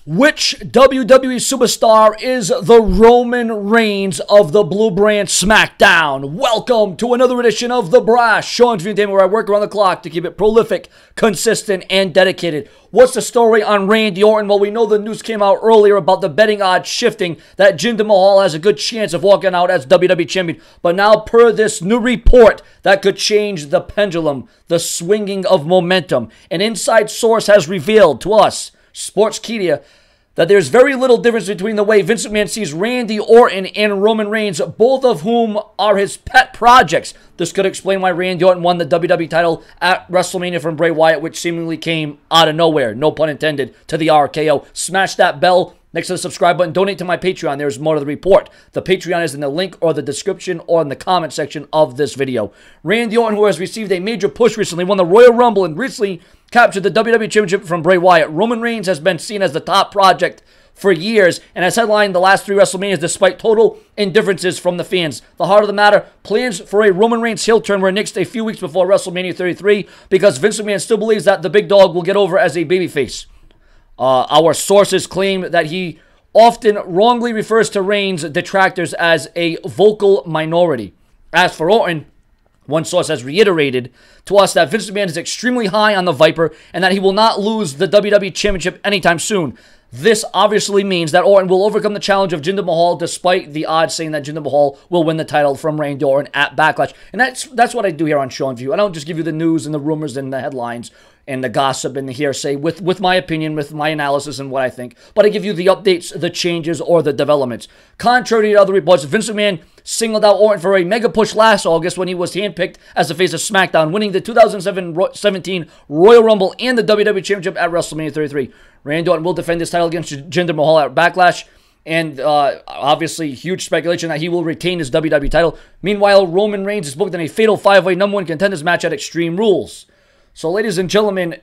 Which WWE superstar is the Roman Reigns of the Blue Brand SmackDown? Welcome to another edition of The Brash, Sean's Entertainment, where I work around the clock to keep it prolific, consistent, and dedicated. What's the story on Randy Orton? Well, we know the news came out earlier about the betting odds shifting, that Jinder Mahal has a good chance of walking out as WWE Champion. But now, per this new report, that could change the pendulum, the swinging of momentum. An inside source has revealed to us, Sportskeeda, that there's very little difference between the way Vince McMahon sees Randy Orton and Roman Reigns, both of whom are his pet projects. This could explain why Randy Orton won the WWE title at WrestleMania from Bray Wyatt, which seemingly came out of nowhere, no pun intended, to the RKO. Smash that bell next to the subscribe button. Donate to my Patreon. There's more to the report. The Patreon is in the link or the description or in the comment section of this video. Randy Orton, who has received a major push recently, won the Royal Rumble and recently captured the WWE Championship from Bray Wyatt. Roman Reigns has been seen as the top project for years and has headlined the last 3 WrestleManias despite total indifferences from the fans. The heart of the matter, plans for a Roman Reigns heel turn were nixed a few weeks before WrestleMania 33 because Vince McMahon still believes that the big dog will get over as a babyface. Our sources claim that he often wrongly refers to Reigns' detractors as a vocal minority. As for Orton, one source has reiterated to us that Vince McMahon is extremely high on the Viper and that he will not lose the WWE Championship anytime soon. This obviously means that Orton will overcome the challenge of Jinder Mahal, despite the odds saying that Jinder Mahal will win the title from Randy Orton at Backlash. And that's what I do here on Sean View. I don't just give you the news and the rumors and the headlines and the gossip and the hearsay with my opinion, with my analysis and what I think, but I give you the updates, the changes, or the developments. Contrary to other reports, Vince McMahon singled out Orton for a mega push last August when he was handpicked as the face of SmackDown, winning the 2017 Royal Rumble and the WWE Championship at WrestleMania 33. Randy Orton will defend his title against Jinder Mahal at Backlash, and obviously huge speculation that he will retain his WWE title. Meanwhile, Roman Reigns is booked in a fatal 5-way number 1 contenders match at Extreme Rules. So, ladies and gentlemen,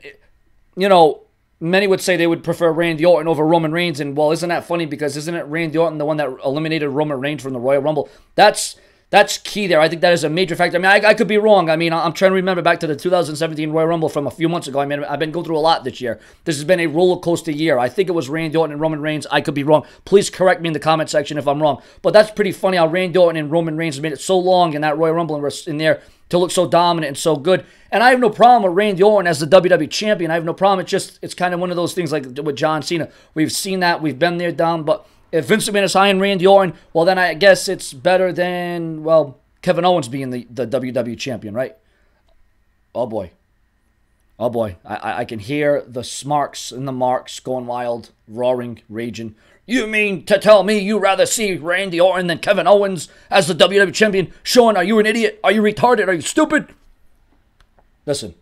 you know, many would say they would prefer Randy Orton over Roman Reigns, and well, isn't that funny, because isn't it Randy Orton the one that eliminated Roman Reigns from the Royal Rumble? That's key there. I think that is a major factor. I mean, I could be wrong. I mean, I'm trying to remember back to the 2017 Royal Rumble from a few months ago. I mean, I've been going through a lot this year. This has been a roller coaster year. I think it was Randy Orton and Roman Reigns. I could be wrong. Please correct me in the comment section if I'm wrong. But that's pretty funny how Randy Orton and Roman Reigns made it so long in that Royal Rumble and were in there to look so dominant and so good. And I have no problem with Randy Orton as the WWE Champion. I have no problem. It's kind of one of those things like with John Cena. We've seen that. We've been there down. But if Vince McMahon is high on Randy Orton, well, then I guess it's better than, well, Kevin Owens being the WWE Champion, right? Oh, boy. Oh, boy. I can hear the smarks and the marks going wild, roaring, raging. You mean to tell me you'd rather see Randy Orton than Kevin Owens as the WWE Champion? Sean, are you an idiot? Are you retarded? Are you stupid? Listen,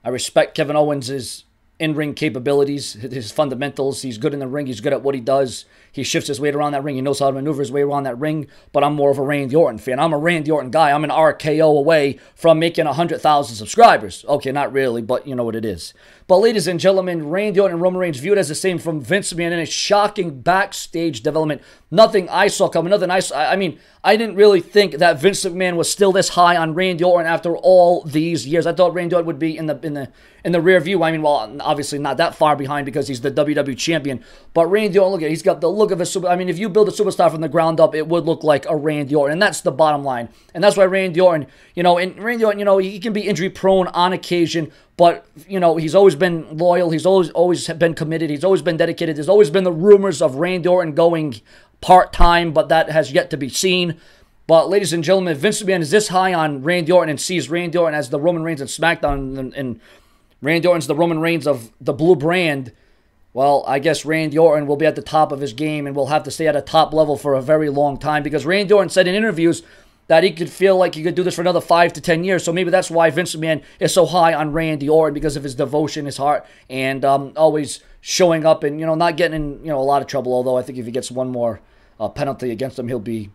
I respect Kevin Owens' in-ring capabilities, his fundamentals. He's good in the ring. He's good at what he does. He shifts his weight around that ring. He knows how to maneuver his way around that ring. But I'm more of a Randy Orton fan. I'm a Randy Orton guy. I'm an RKO away from making 100,000 subscribers. Okay, not really, but you know what it is. But ladies and gentlemen, Randy Orton and Roman Reigns viewed as the same from Vince McMahon in a shocking backstage development. Nothing I saw coming. Nothing I mean, I didn't really think that Vince McMahon was still this high on Randy Orton after all these years. I thought Randy Orton would be in the rear view. I mean, well, obviously not that far behind because he's the WWE Champion. But Randy Orton, look at it. He's got the look of a super. I mean, if you build a superstar from the ground up, it would look like a Randy Orton, and that's the bottom line. And that's why Randy Orton, he can be injury prone on occasion, but he's always been loyal. He's always been committed. He's always been dedicated. There's always been the rumors of Randy Orton going part-time, but that has yet to be seen. But ladies and gentlemen, if Vince McMahon is this high on Randy Orton and sees Randy Orton as the Roman Reigns of SmackDown and Randy Orton's the Roman Reigns of the Blue Brand, well, I guess Randy Orton will be at the top of his game and will have to stay at a top level for a very long time, because Randy Orton said in interviews that he could feel like he could do this for another 5 to 10 years. So maybe that's why Vince McMahon is so high on Randy Orton, because of his devotion, his heart, and always showing up and, not getting in, a lot of trouble. Although I think if he gets one more penalty against him, he'll be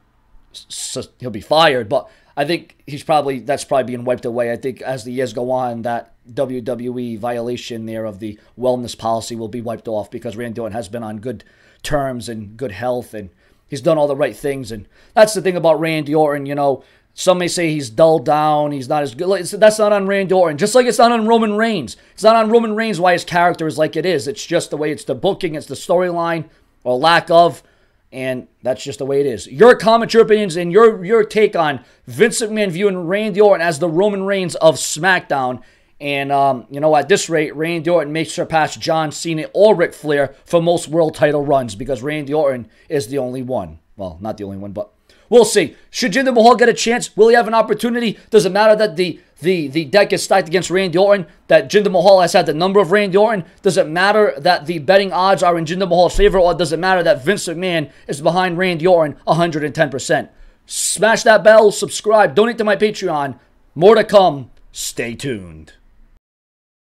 fired. But I think that's probably being wiped away. I think as the years go on, that WWE violation there of the wellness policy will be wiped off, because Randy Orton has been on good terms and good health, and he's done all the right things. And that's the thing about Randy Orton, Some may say he's dulled down, he's not as good. That's not on Randy Orton. Just like it's not on Roman Reigns. It's not on Roman Reigns why his character is like it is. It's just the way it's the booking, it's the storyline, or lack of, and that's just the way it is. Your comments, your opinions, and your take on Vince McMahon viewing Randy Orton as the Roman Reigns of SmackDown. And, at this rate, Randy Orton may surpass John Cena or Ric Flair for most world title runs because Randy Orton is the only one. Well, not the only one, but we'll see. Should Jinder Mahal get a chance? Will he have an opportunity? Does it matter that the deck is stacked against Randy Orton? That Jinder Mahal has had the number of Randy Orton? Does it matter that the betting odds are in Jinder Mahal's favor? Or does it matter that Vince McMahon is behind Randy Orton 110%? Smash that bell, subscribe, donate to my Patreon. More to come. Stay tuned.